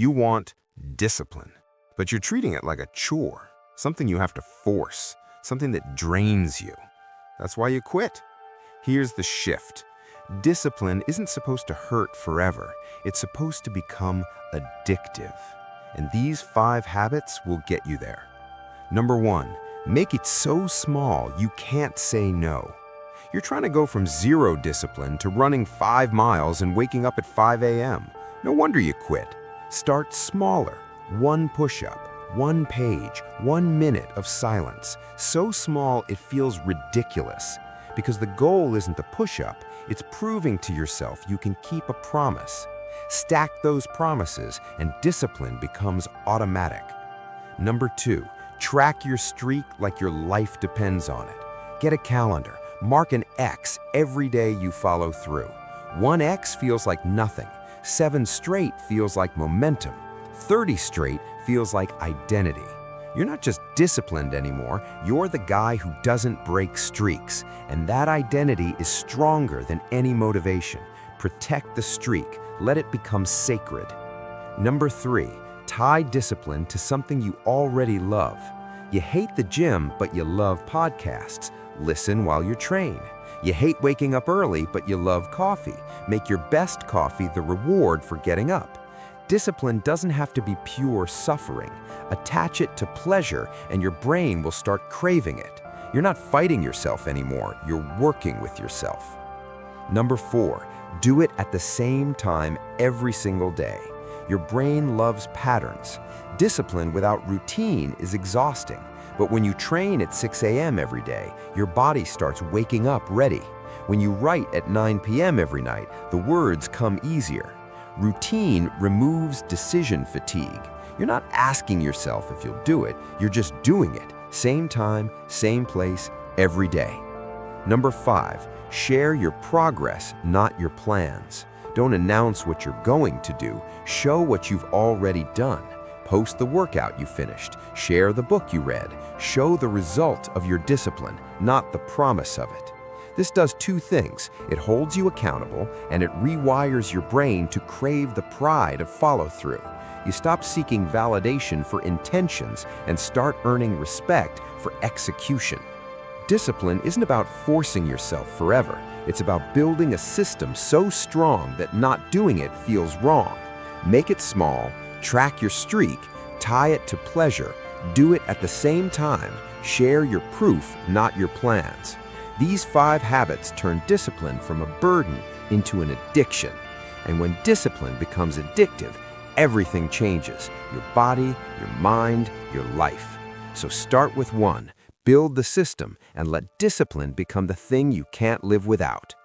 You want discipline, but you're treating it like a chore, something you have to force, something that drains you. That's why you quit. Here's the shift. Discipline isn't supposed to hurt forever. It's supposed to become addictive. And these 5 habits will get you there. Number 1, make it so small you can't say no. You're trying to go from 0 discipline to running 5 miles and waking up at 5 a.m. No wonder you quit. Start smaller. 1 push-up, 1 page, 1 minute of silence. So small it feels ridiculous. Because the goal isn't the push-up, it's proving to yourself you can keep a promise. Stack those promises and discipline becomes automatic. Number 2, track your streak like your life depends on it. Get a calendar, mark an X every day you follow through. 1 X feels like nothing. 7 straight feels like momentum. 30 straight feels like identity. You're not just disciplined anymore, you're the guy who doesn't break streaks. And that identity is stronger than any motivation. Protect the streak, let it become sacred. Number 3, tie discipline to something you already love. You hate the gym, but you love podcasts. Listen while you train. You hate waking up early, but you love coffee. Make your best coffee the reward for getting up. Discipline doesn't have to be pure suffering. Attach it to pleasure and your brain will start craving it. You're not fighting yourself anymore, you're working with yourself. Number 4, do it at the same time every single day. Your brain loves patterns. Discipline without routine is exhausting. But when you train at 6 a.m. every day, your body starts waking up ready. When you write at 9 p.m. every night, the words come easier. Routine removes decision fatigue. You're not asking yourself if you'll do it, you're just doing it. Same time, same place, every day. Number 5, share your progress, not your plans. Don't announce what you're going to do, show what you've already done. Post the workout you finished, share the book you read, show the result of your discipline, not the promise of it. This does 2 things. It holds you accountable and it rewires your brain to crave the pride of follow-through. You stop seeking validation for intentions and start earning respect for execution. Discipline isn't about forcing yourself forever. It's about building a system so strong that not doing it feels wrong. Make it small, track your streak, tie it to pleasure, do it at the same time, share your proof, not your plans. These 5 habits turn discipline from a burden into an addiction. And when discipline becomes addictive, everything changes. Your body, your mind, your life. So start with 1, build the system, and let discipline become the thing you can't live without.